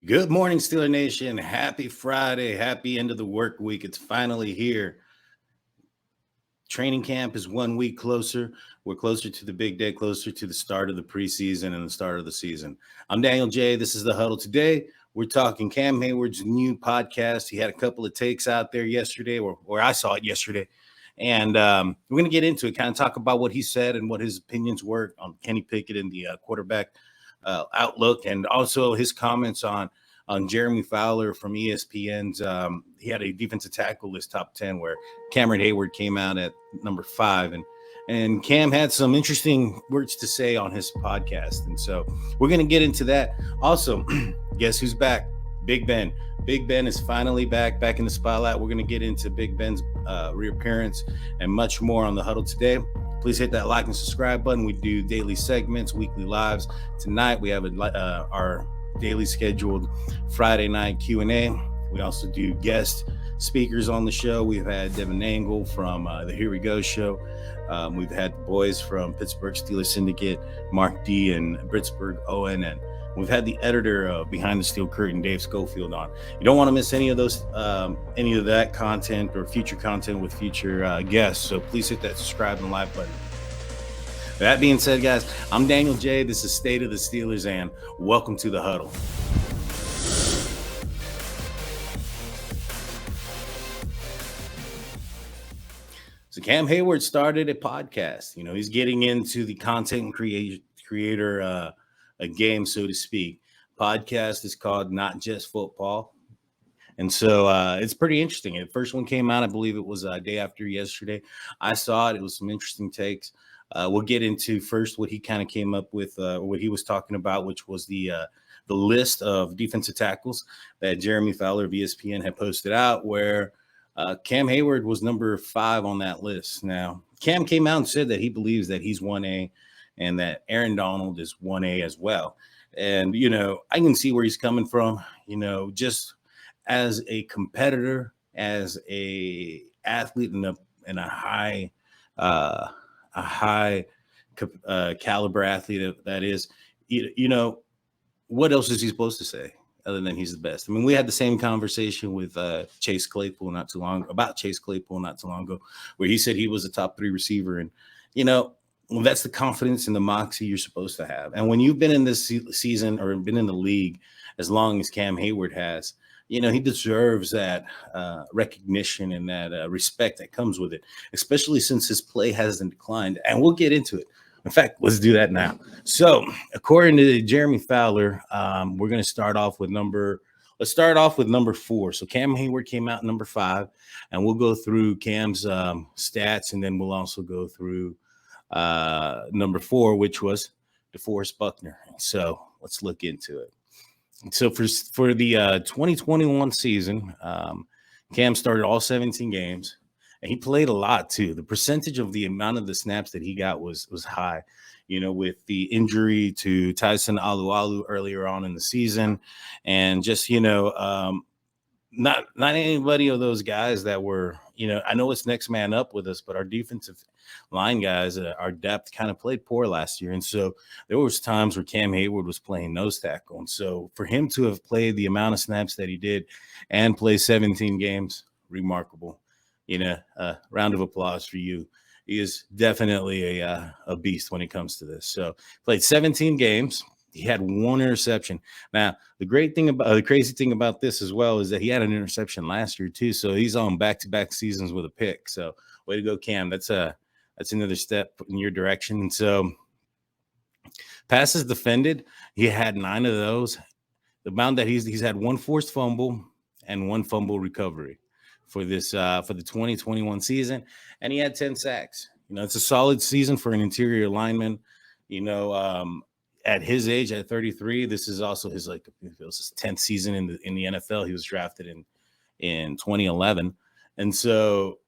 Good morning, Steeler Nation. Happy Friday. Happy end of the work week. It's finally here. Training camp is 1 week closer. We're closer to the big day, closer to the start of the preseason and the start of the season. I'm Daniel J. This is the Huddle. Today, we're talking Cam Heywards' new podcast. He had a couple of takes out there yesterday, or I saw it yesterday. And we're going to get into it, kind of talk about what he said and what his opinions were on Kenny Pickett and the quarterback outlook, and also his comments on Jermey Fowler from ESPN's. He had a defensive tackle list top 10 where Cameron Heyward came out at number 5, and Cam had some interesting words to say on his podcast, and so we're going to get into that. Also, guess who's back? Big Ben. Big Ben is finally back in the spotlight. We're going to get into Big Ben's reappearance and much more on the Huddle today. Please hit that like and subscribe button. We do daily segments, weekly lives. Tonight we have our daily scheduled Friday night Q&A. We also do guest speakers on the show. We've had Devin Angle from the Here We Go show. We've had the boys from Pittsburgh Steelers Syndicate, Mark D. and Britsburg Owen, and we've had the editor of Behind the Steel Curtain, Dave Schofield, on. You don't want to miss any of that content or future content with future guests. So please hit that subscribe and like button. That being said, guys, I'm Daniel J. This is State of the Steelers, and welcome to the Huddle. So Cam Heywards started a podcast. You know, he's getting into the content creator a game, so to speak. Podcast is called Not Just Football. And so it's pretty interesting. The first one came out, I believe it was a day after yesterday. I saw it. It was some interesting takes. We'll get into first what he kind of came up with, what he was talking about, which was the list of defensive tackles that Jermey Fowler of ESPN had posted out, where Cam Heywards was number 5 on that list. Now, Cam came out and said that he believes that he's 1A and that Aaron Donald is 1A as well. And, you know, I can see where he's coming from, you know, just as a competitor, as a athlete in a high caliber athlete that is, you know, what else is he supposed to say other than he's the best? I mean, we had the same conversation with Chase Claypool not too long ago, where he said he was a top 3 receiver. And, you know, well, that's the confidence and the moxie you're supposed to have. And when you've been in this season or been in the league as long as Cam Heywards has, you know, he deserves that recognition and that respect that comes with it, especially since his play hasn't declined. And we'll get into it. In fact, let's do that now. So, according to Jermey Fowler, we're going to start off with number 4. So Cam Heywards came out number 5, and we'll go through Cam's stats, and then we'll also go through number 4, which was DeForest Buckner. So let's look into it. So for the 2021 season, Cam started all 17 games, and he played a lot too. The percentage of the amount of the snaps that he got was high. You know, with the injury to Tyson Alualu earlier on in the season, and just, you know, not anybody of those guys that were, you know, I know it's next man up with us, but our defensive line guys, our depth kind of played poor last year. And so there was times where Cam Heywards was playing nose tackle. And so for him to have played the amount of snaps that he did and play 17 games, remarkable. You know, round of applause for you. He is definitely a beast when it comes to this. So played 17 games. He had 1 interception. Now, the crazy thing about this as well is that he had an interception last year too. So he's on back-to-back seasons with a pick. So way to go, Cam. That's another step in your direction. And so passes defended, he had 9 of those. The amount that he's had 1 forced fumble and 1 fumble recovery for this for the 2021 season, and he had 10 sacks. You know, it's a solid season for an interior lineman. You know, at his age, at 33, this is also his 10th season in the NFL. He was drafted in 2011, and so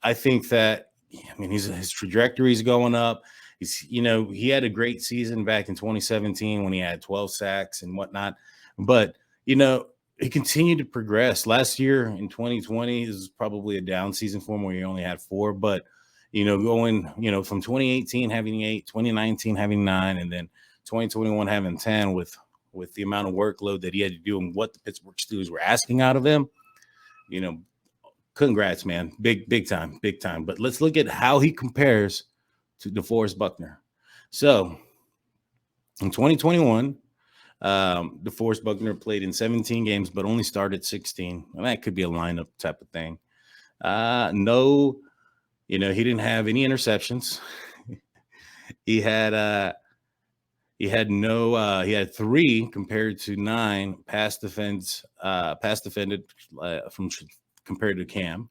I think that, I mean, his trajectory is going up. He had a great season back in 2017 when he had 12 sacks and whatnot, but you know, he continued to progress. Last year in 2020 is probably a down season for him where he only had 4, but you know, going, you know, from 2018 having 8, 2019 having 9, and then 2021 having 10 with with the amount of workload that he had to do and what the Pittsburgh Steelers were asking out of him, congrats, man. Big time. But let's look at how he compares to DeForest Buckner. So in 2021, DeForest Buckner played in 17 games, but only started 16. And that could be a lineup type of thing. No, he didn't have any interceptions. He had 3 compared to 9 pass defended compared to Cam.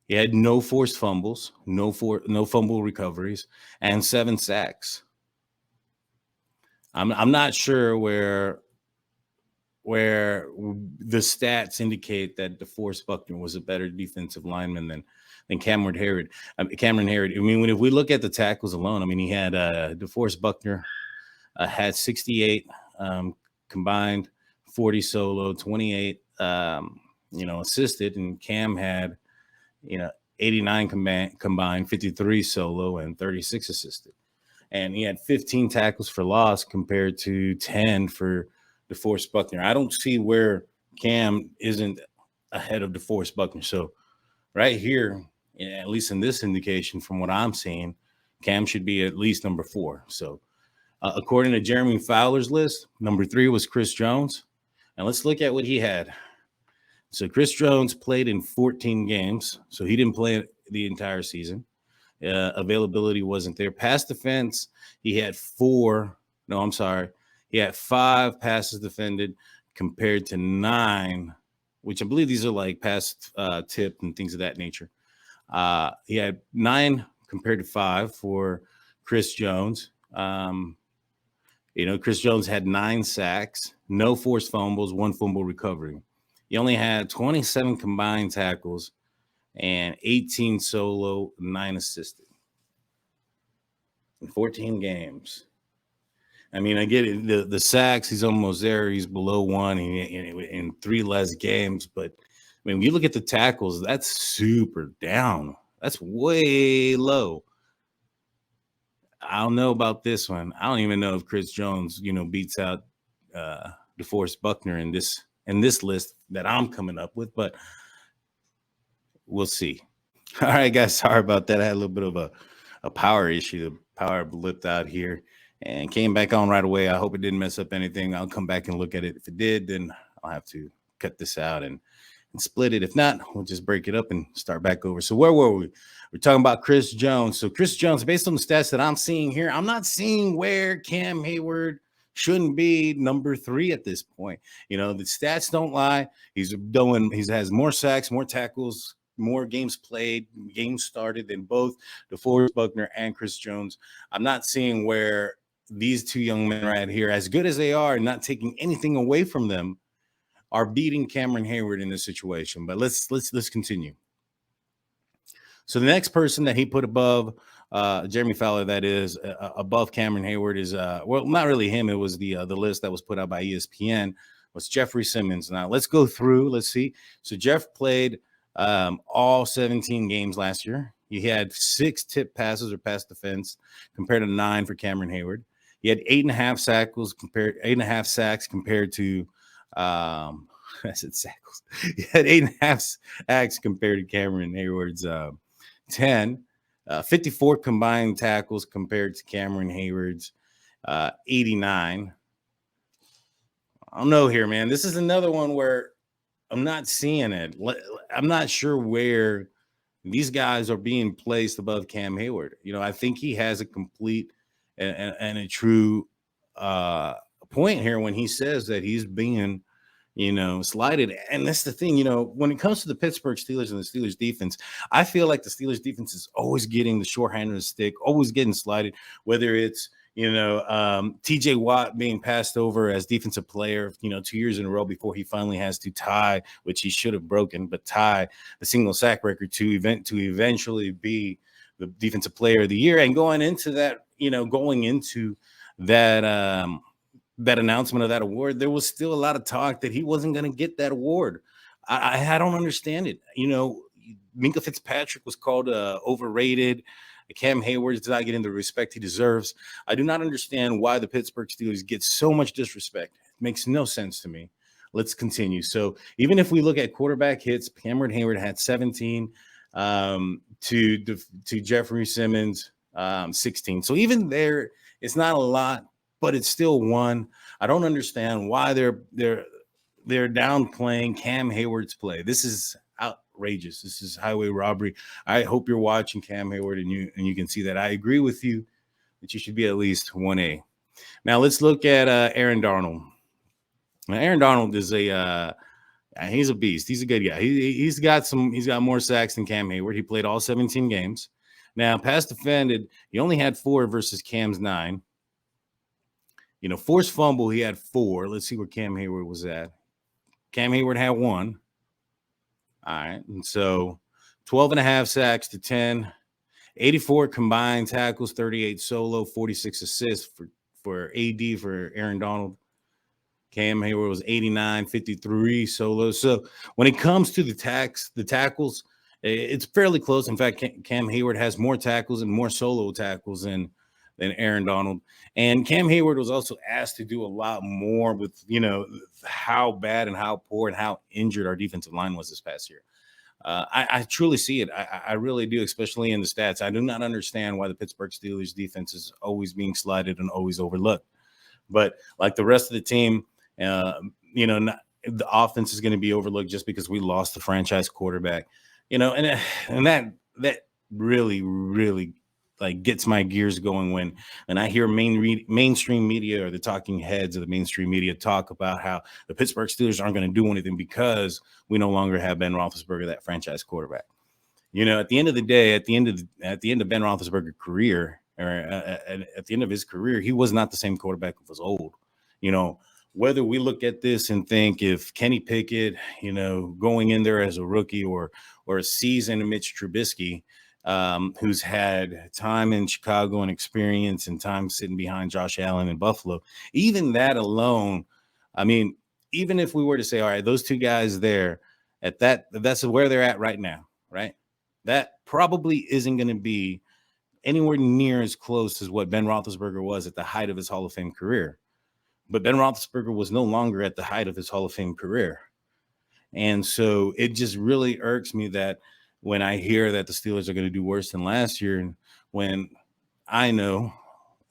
He had no forced fumbles, no fumble recoveries, and 7 sacks. I'm not sure where the stats indicate that DeForest Buckner was a better defensive lineman than Cameron Heyward. I mean, if we look at the tackles alone, I mean, he had DeForest Buckner had 68 combined, 40 solo, 28 assisted, and Cam had 89 combined, 53 solo, and 36 assisted. And he had 15 tackles for loss compared to 10 for DeForest Buckner. I don't see where Cam isn't ahead of DeForest Buckner. So right here, at least in this indication, from what I'm seeing, Cam should be at least number 4. So according to Jermey Fowler's list, number 3 was Chris Jones. And let's look at what he had. So Chris Jones played in 14 games, so he didn't play the entire season. Availability wasn't there. Pass defense, he had 5 passes defended compared to 9, which I believe these are like pass tip and things of that nature. He had 9 compared to 5 for Chris Jones. Chris Jones had 9 sacks, no forced fumbles, 1 fumble recovery. He only had 27 combined tackles and 18 solo, 9 assisted in 14 games. I mean, I get it. The sacks, he's almost there. He's below 1 in 3 less games. But, I mean, when you look at the tackles, that's super down. That's way low. I don't know about this one. I don't even know if Chris Jones, beats out DeForest Buckner in this list that I'm coming up with, but we'll see. All right, guys. Sorry about that. I had a little bit of a power issue. The power blipped out here and came back on right away. I hope it didn't mess up anything. I'll come back and look at it. If it did, then I'll have to cut this out and split it. If not, we'll just break it up and start back over. So where were we? We're talking about Chris Jones. So Chris Jones, based on the stats that I'm seeing here, I'm not seeing where Cam Heywards shouldn't be number 3 at this point. The stats don't lie. He has more sacks, more tackles, more games played, games started than both DeForest Buckner and Chris Jones. I'm not seeing where these 2 young men right here, as good as they are, and not taking anything away from them, are beating Cameron Heyward in this situation. But let's continue. So the next person that he put above Jermey Fowler, that is above Cameron Heyward, is not really him. It was the list that was put out by ESPN, was Jeffrey Simmons. Now let's go through. Let's see. So Jeff played all 17 games last year. He had 6 tip passes or pass defense compared to 9 for Cameron Heyward. He had 8.5 sacks compared to I said sacks. He had 8.5 sacks compared to Cameron Heyward's 10. 54 combined tackles compared to Cameron Heyward's 89. I don't know here, man. This is another one where I'm not seeing it. I'm not sure where these guys are being placed above Cam Heywards. I think he has a complete and a true point here when he says that he's being, slighted. And that's the thing, when it comes to the Pittsburgh Steelers and the Steelers defense, I feel like the Steelers defense is always getting the short hand of the stick, always getting slighted, whether it's, TJ Watt being passed over as defensive player, 2 years in a row before he finally has to tie, which he should have broken, but tie the single sack record to eventually be the defensive player of the year. And going into that that announcement of that award, there was still a lot of talk that he wasn't going to get that award. I don't understand it. Minka Fitzpatrick was called overrated. Cam Heywards not getting the respect he deserves. I do not understand why the Pittsburgh Steelers get so much disrespect makes no sense to me. Let's continue. So even if we look at quarterback hits, Cameron Heyward had 17 to Jeffrey Simmons 16. So even there, it's not a lot, but it's still one. I don't understand why they're downplaying Cam Hayward's play. This is outrageous. This is highway robbery. I hope you're watching Cam Heyward and you can see that. I agree with you that you should be at least 1A. Now let's look at Aaron Darnold. Now, Aaron Darnold is he's a beast. He's a good guy. He's got more sacks than Cam Heywards. He played all 17 games. Now, pass defended, he only had 4 versus Cam's 9. Forced fumble, he had 4. Let's see where Cam Heywards was at. Cam Heywards had 1. All right. And so 12 and a half sacks to 10, 84 combined tackles, 38 solo, 46 assists for AD for Aaron Donald. Cam Heywards was 89, 53 solos. So when it comes to the tackles, it's fairly close. In fact, Cam Heywards has more tackles and more solo tackles than Aaron Donald. And Cam Heywards was also asked to do a lot more with, how bad and how poor and how injured our defensive line was this past year. I truly see it. I really do, especially in the stats. I do not understand why the Pittsburgh Steelers defense is always being slighted and always overlooked. But like the rest of the team, the offense is going to be overlooked just because we lost the franchise quarterback, and that really, really like gets my gears going when I hear mainstream media or the talking heads of the mainstream media talk about how the Pittsburgh Steelers aren't going to do anything because we no longer have Ben Roethlisberger, that franchise quarterback. At the end of the day, at the end of Ben Roethlisberger's career, or at the end of his career, he was not the same quarterback who was old. Whether we look at this and think if Kenny Pickett, going in there as a rookie or a seasoned Mitch Trubisky, who's had time in Chicago and experience and time sitting behind Josh Allen in Buffalo, even that alone, I mean, even if we were to say, all right, those two guys there that's where they're at right now, right? That probably isn't going to be anywhere near as close as what Ben Roethlisberger was at the height of his Hall of Fame career. But Ben Roethlisberger was no longer at the height of his Hall of Fame career. And so it just really irks me that when I hear that the Steelers are going to do worse than last year, and when I know,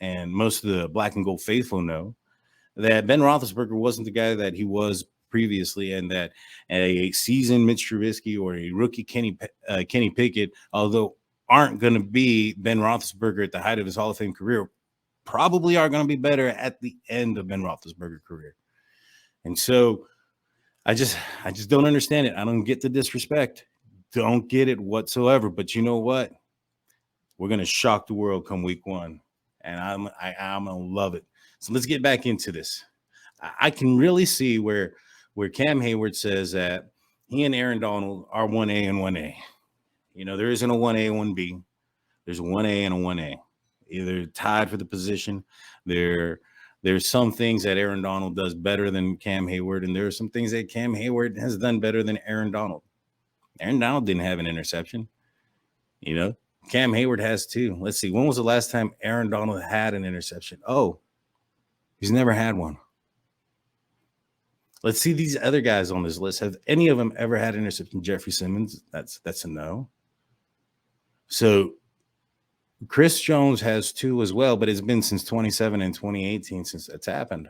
and most of the black and gold faithful know, that Ben Roethlisberger wasn't the guy that he was previously, and that a seasoned Mitch Trubisky or a rookie Kenny Pickett, although aren't going to be Ben Roethlisberger at the height of his Hall of Fame career, probably are going to be better at the end of Ben Roethlisberger's career. And so I just don't understand it. I don't get the disrespect. Don't get it whatsoever. But you know what? We're going to shock the world come week 1. And I'm going to love it. So let's get back into this. I can really see where Cam Heywards says that he and Aaron Donald are 1A and 1A. There isn't a 1A and 1B. There's a 1A and a 1A. Either tied for the position. There's some things that Aaron Donald does better than Cam Heywards, and there are some things that Cam Heywards has done better than Aaron Donald. Aaron Donald didn't have an interception. Cam Heywards has 2. Let's see. When was the last time Aaron Donald had an interception? Oh, he's never had one. Let's see these other guys on this list. Have any of them ever had an interception? Jeffrey Simmons, that's a no. So Chris Jones has 2 as well, but it's been since 2017 and 2018 since that's happened.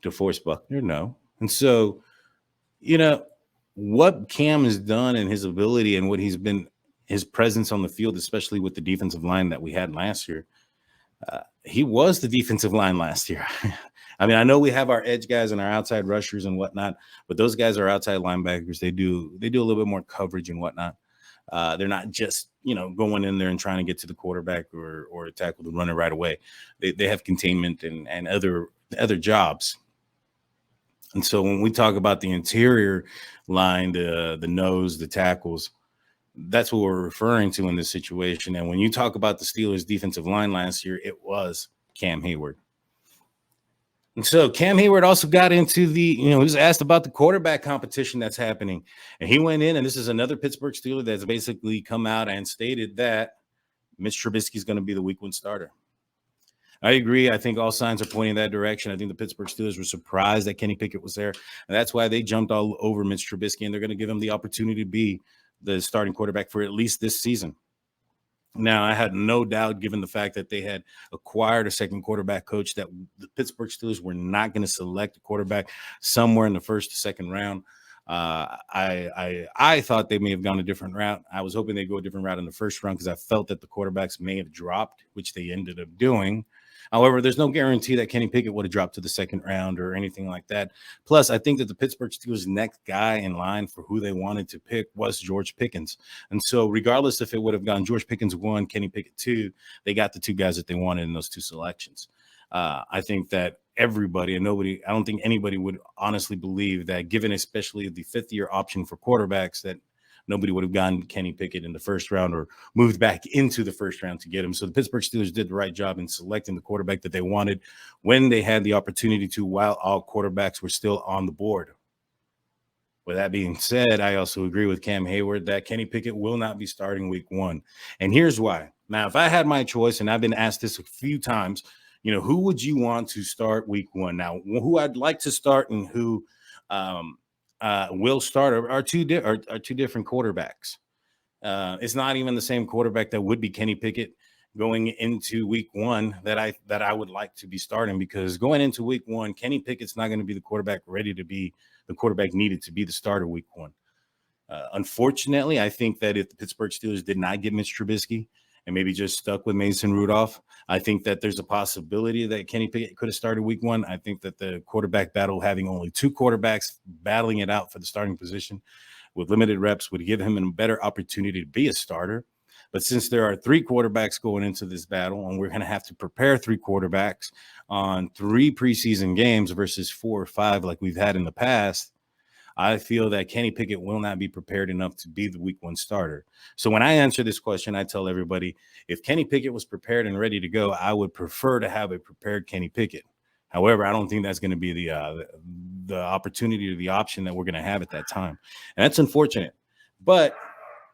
DeForest Buckner, no. And so, what Cam has done and his ability and what he's been, his presence on the field, especially with the defensive line that we had last year, he was the defensive line last year. I mean, I know we have our edge guys and our outside rushers and whatnot, but those guys are outside linebackers. They do a little bit more coverage and whatnot. They're not just, going in there and trying to get to the quarterback or tackle the runner right away. They have containment and other jobs. And so when we talk about the interior line, the nose, the tackles, that's what we're referring to in this situation. And when you talk about the Steelers' defensive line last year, it was Cam Heywards. And so Cam Heywards also got into he was asked about the quarterback competition that's happening. And he went in, and this is another Pittsburgh Steeler that's basically come out and stated that Mitch Trubisky is going to be the week 1 starter. I agree. I think all signs are pointing that direction. I think the Pittsburgh Steelers were surprised that Kenny Pickett was there, and that's why they jumped all over Mitch Trubisky, and they're going to give him the opportunity to be the starting quarterback for at least this season. Now, I had no doubt, given the fact that they had acquired a second quarterback coach, that the Pittsburgh Steelers were not going to select a quarterback somewhere in the first or second round. I thought they may have gone a different route. I was hoping they'd go a different route in the first round because I felt that the quarterbacks may have dropped, which they ended up doing. However, there's no guarantee that Kenny Pickett would have dropped to the second round or anything like that. Plus, I think that the Pittsburgh Steelers' next guy in line for who they wanted to pick was George Pickens. And so, regardless if it would have gone George Pickens 1, Kenny Pickett 2, they got the two guys that they wanted in those two selections. I think that everybody and nobody, I don't think anybody would honestly believe that, given especially the fifth-year option for quarterbacks, that nobody would have gotten Kenny Pickett in the first round or moved back into the first round to get him. So the Pittsburgh Steelers did the right job in selecting the quarterback that they wanted when they had the opportunity to, while all quarterbacks were still on the board. With that being said, I also agree with Cam Heywards that Kenny Pickett will not be starting week 1. And here's why. Now, if I had my choice, and I've been asked this a few times, who would you want to start week 1? Now, who I'd like to start and who will start are two different quarterbacks. It's not even the same quarterback that would be Kenny Pickett going into week 1 that I would like to be starting, because going into week 1, Kenny Pickett's not going to be the quarterback ready to be the quarterback needed to be the starter week 1. Unfortunately, I think that if the Pittsburgh Steelers did not get Mitch Trubisky and maybe just stuck with Mason Rudolph, I think that there's a possibility that Kenny Pickett could have started week 1. I think that the quarterback battle, having only two quarterbacks battling it out for the starting position with limited reps, would give him a better opportunity to be a starter. But since there are 3 quarterbacks going into this battle, and we're going to have to prepare 3 quarterbacks on 3 preseason games versus 4 or 5 like we've had in the past, I feel that Kenny Pickett will not be prepared enough to be the week 1 starter. So when I answer this question, I tell everybody, if Kenny Pickett was prepared and ready to go, I would prefer to have a prepared Kenny Pickett. However, I don't think that's going to be the opportunity or the option that we're going to have at that time. And that's unfortunate. But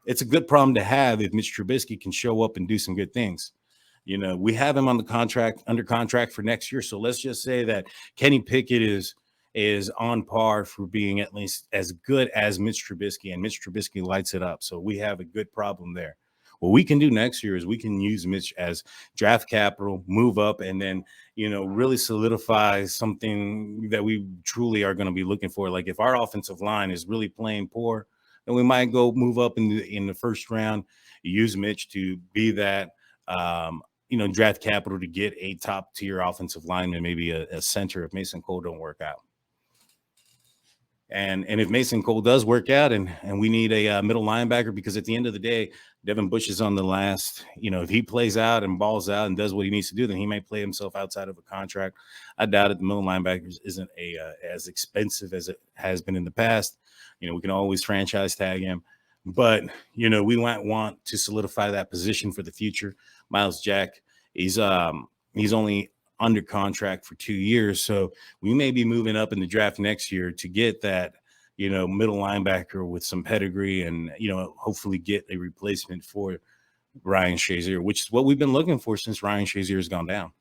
it's a good problem to have if Mitch Trubisky can show up and do some good things. We have him under contract for next year. So let's just say that Kenny Pickett is on par for being at least as good as Mitch Trubisky, and Mitch Trubisky lights it up. So we have a good problem there. What we can do next year is we can use Mitch as draft capital, move up, and then, really solidify something that we truly are going to be looking for. Like if our offensive line is really playing poor, then we might go move up in the first round, use Mitch to be that, draft capital to get a top tier offensive lineman, maybe a center if Mason Cole don't work out. And if Mason Cole does work out and we need a middle linebacker, because at the end of the day, Devin Bush is on the last, if he plays out and balls out and does what he needs to do, then he may play himself outside of a contract. I doubt it. The middle linebackers isn't as expensive as it has been in the past. We can always franchise tag him, but, we might want to solidify that position for the future. Miles Jack, he's only under contract for 2 years. So we may be moving up in the draft next year to get that, middle linebacker with some pedigree and, hopefully get a replacement for Ryan Shazier, which is what we've been looking for since Ryan Shazier has gone down.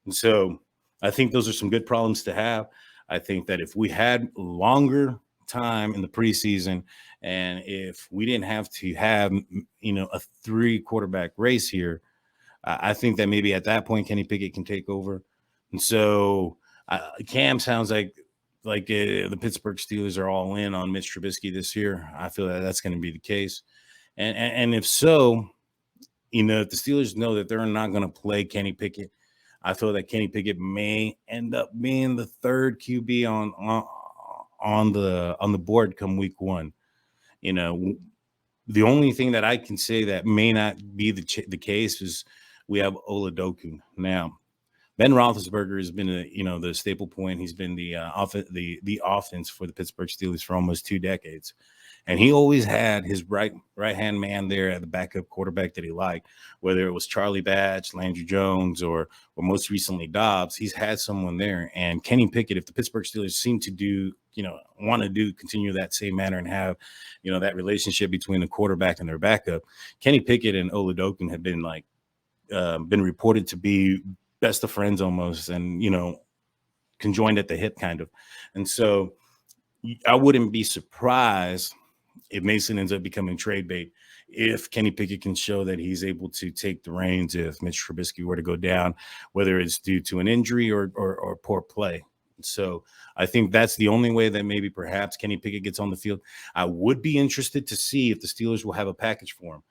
And so I think those are some good problems to have. I think that if we had longer time in the preseason, and if we didn't have to have, a 3 quarterback race here, I think that maybe at that point, Kenny Pickett can take over. And so Cam sounds like the Pittsburgh Steelers are all in on Mitch Trubisky this year. I feel that that's going to be the case. And if so, if the Steelers know that they're not going to play Kenny Pickett, I feel that Kenny Pickett may end up being the 3rd QB on the board come week 1. The only thing that I can say that may not be the case is we have Oladokun. Now, Ben Roethlisberger has been the staple point. He's been the offense for the Pittsburgh Steelers for almost 2 decades. And he always had his right-hand man there at the backup quarterback that he liked, whether it was Charlie Batch, Landry Jones, or most recently Dobbs. He's had someone there. And Kenny Pickett, if the Pittsburgh Steelers seem to continue that same manner and have, that relationship between the quarterback and their backup, Kenny Pickett and Oladokun have been been reported to be best of friends almost, and conjoined at the hip kind of. And so I wouldn't be surprised if Mason ends up becoming trade bait, if Kenny Pickett can show that he's able to take the reins if Mitch Trubisky were to go down, whether it's due to an injury or poor play. So I think that's the only way that maybe perhaps Kenny Pickett gets on the field. I would be interested to see if the Steelers will have a package for him.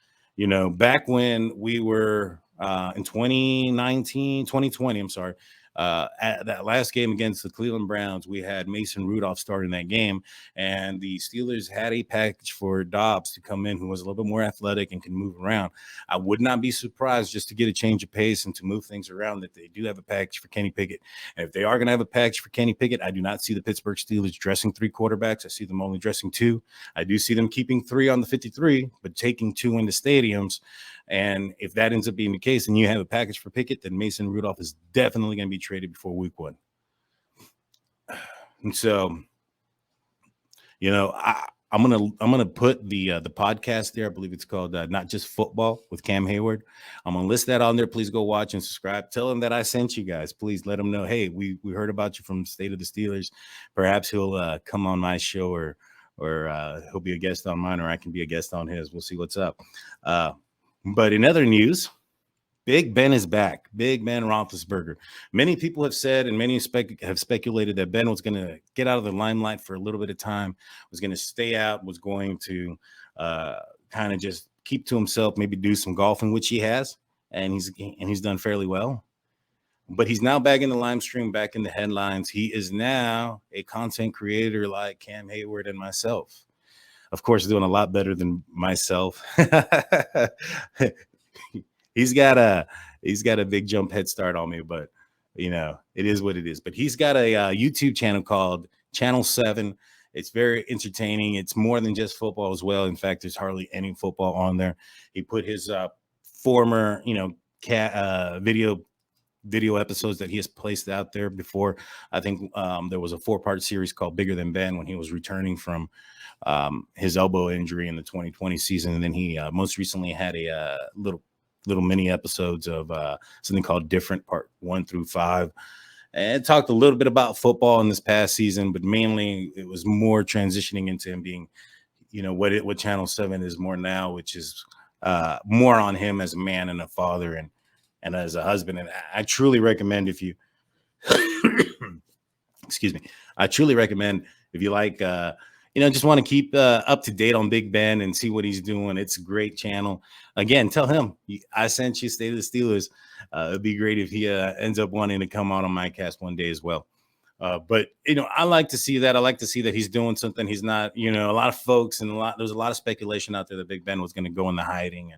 Back when we were in 2020, I'm sorry, at that last game against the Cleveland Browns, we had Mason Rudolph starting that game, and the Steelers had a package for Dobbs to come in, who was a little bit more athletic and can move around. I would not be surprised, just to get a change of pace and to move things around, that they do have a package for Kenny Pickett. And if they are going to have a package for Kenny Pickett, I do not see the Pittsburgh Steelers dressing 3 quarterbacks. I see them only dressing 2. I do see them keeping 3 on the 53, but taking 2 into stadiums. And if that ends up being the case and you have a package for Pickett, then Mason Rudolph is definitely going to be traded before week 1. And so, I'm gonna put the podcast there. I believe it's called Not Just Football with Cam Heywards. I'm gonna list that on there. Please go watch and subscribe. Tell him that I sent you guys. Please let him know, hey, we heard about you from State of the Steelers. Perhaps he'll come on my show, or he'll be a guest on mine, or I can be a guest on his. We'll see what's up. But in other news, Big Ben is back. Big Ben Roethlisberger. Many people have said, and many have speculated, that Ben was going to get out of the limelight for a little bit of time, was going to stay out, was going to kind of just keep to himself, maybe do some golfing, which he has, and he's done fairly well. But he's now back in the lime stream, back in the headlines. He is now a content creator like Cam Heywards and myself. Of course, doing a lot better than myself. He's got a big jump head start on me, but it is what it is. But he's got a YouTube channel called Channel 7. It's very entertaining. It's more than just football as well. In fact, there's hardly any football on there. He put his former video episodes that he has placed out there before. I think there was a 4-part series called Bigger Than Ben when he was returning from his elbow injury in the 2020 season. And then he most recently had a little mini episodes of something called Different, part 1 through 5. And talked a little bit about football in this past season, but mainly it was more transitioning into him being, what Channel 7 is more now, which is more on him as a man and a father and as a husband. And I truly recommend, if you excuse me, I truly recommend, if you like just want to keep up to date on Big Ben and see what he's doing. It's a great channel. Again, tell him I sent you State of the Steelers. It'd be great if he ends up wanting to come out on my cast one day as well. But I like to see that. I like to see that he's doing something. He's not, a lot of folks and there's a lot of speculation out there that Big Ben was going to go into hiding,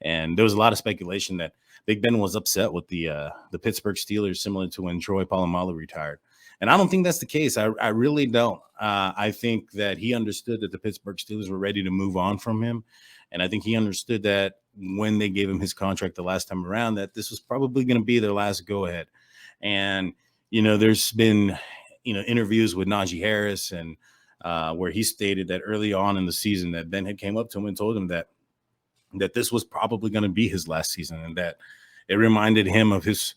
and there was a lot of speculation that Big Ben was upset with the Pittsburgh Steelers, similar to when Troy Polamalu retired. And I don't think that's the case. I really don't. I think that he understood that the Pittsburgh Steelers were ready to move on from him. And I think he understood that when they gave him his contract the last time around, that this was probably going to be their last go-ahead. And, there's been, interviews with Najee Harris and where he stated that early on in the season that Ben had came up to him and told him that this was probably going to be his last season, and that it reminded him of his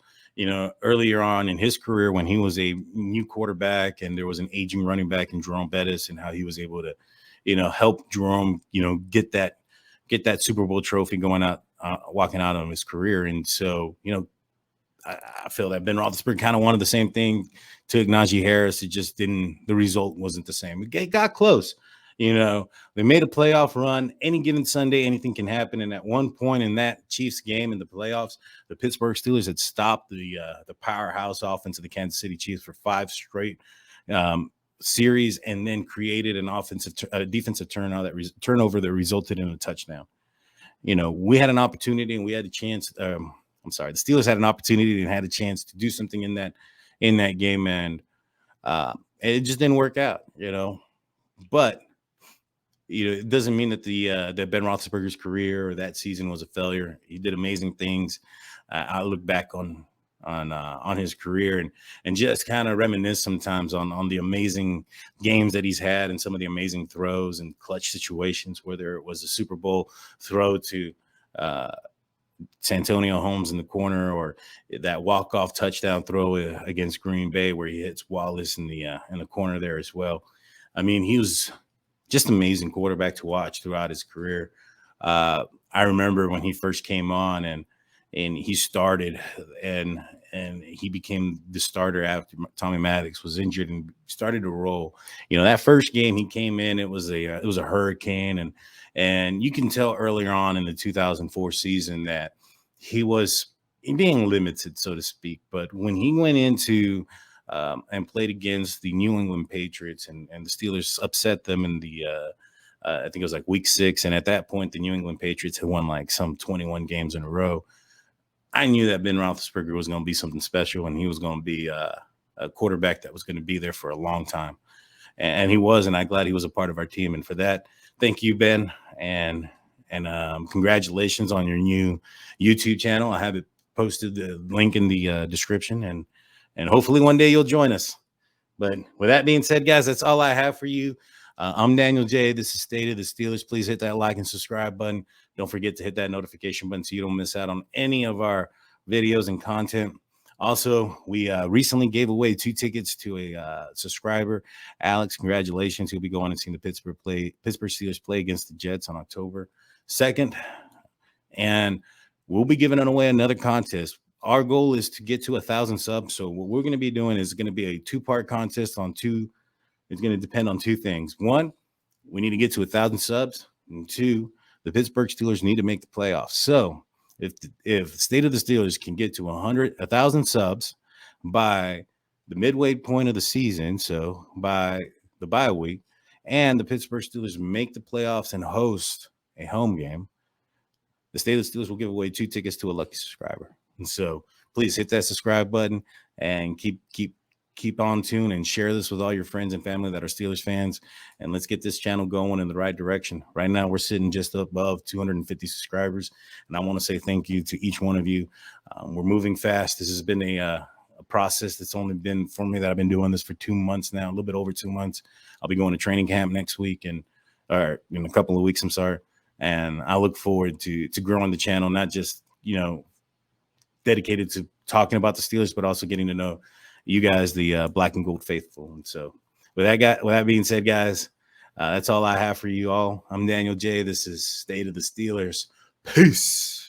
earlier on in his career when he was a new quarterback and there was an aging running back in Jerome Bettis, and how he was able to, help Jerome, get that Super Bowl trophy walking out of his career. And so, I feel that Ben Roethlisberger kind of wanted the same thing to Najee Harris. It just the result wasn't the same. It got close. They made a playoff run. Any given Sunday, anything can happen. And at one point in that Chiefs game in the playoffs, the Pittsburgh Steelers had stopped the powerhouse offense of the Kansas City Chiefs for 5 straight series, and then created an defensive turnover that resulted in a touchdown. We had an opportunity and we had a chance. The Steelers had an opportunity and had a chance to do something in that game, and it just didn't work out. But it doesn't mean that that Ben Roethlisberger's career or that season was a failure. He did amazing things. I look back on his career and just kind of reminisce sometimes on the amazing games that he's had and some of the amazing throws and clutch situations, whether it was a Super Bowl throw to Santonio Holmes in the corner, or that walk-off touchdown throw against Green Bay where he hits Wallace in the corner there as well. I mean, he was just amazing quarterback to watch throughout his career. I remember when he first came on and he started and he became the starter after Tommy Maddox was injured and started to roll. You know, that first game he came in, it was a hurricane, and you can tell earlier on in the 2004 season that he was being limited, so to speak. But when he went into and played against the New England Patriots, and the Steelers upset them in the I think it was like week 6. And at that point, the New England Patriots had won like some 21 games in a row. I knew that Ben Roethlisberger was going to be something special, and he was going to be a quarterback that was going to be there for a long time. And he was, and I'm glad he was a part of our team. And for that, thank you, Ben. And congratulations on your new YouTube channel. I have it posted, the link in the description, and hopefully one day you'll join us. But with that being said, guys, that's all I have for you. I'm Daniel J. This is State of the Steelers. Please hit that like and subscribe button. Don't forget to hit that notification button so you don't miss out on any of our videos and content. Also, we recently gave away 2 tickets to a subscriber. Alex, congratulations. He'll be going and seeing the Pittsburgh Steelers play against the Jets on October 2nd. And we'll be giving away another contest. Our goal is to get to 1,000 subs. So what we're going to be doing is going to be a 2-part contest on 2. It's going to depend on 2 things. 1, we need to get to 1,000 subs. And 2, the Pittsburgh Steelers need to make the playoffs. So if State of the Steelers can get to 1,000 subs by the midway point of the season, so by the bye week, and the Pittsburgh Steelers make the playoffs and host a home game, the State of the Steelers will give away 2 tickets to a lucky subscriber. And so please hit that subscribe button and keep on tune and share this with all your friends and family that are Steelers fans. And let's get this channel going in the right direction. Right now, we're sitting just above 250 subscribers. And I want to say thank you to each one of you. We're moving fast. This has been a process that's only been for me that I've been doing this for 2 months now, a little bit over 2 months. I'll be going to training camp next week or in a couple of weeks, I'm sorry. And I look forward to growing the channel, not just, dedicated to talking about the Steelers, but also getting to know you guys, the black and gold faithful. And so with that being said, guys, that's all I have for you all. I'm Daniel J. This is State of the Steelers. Peace.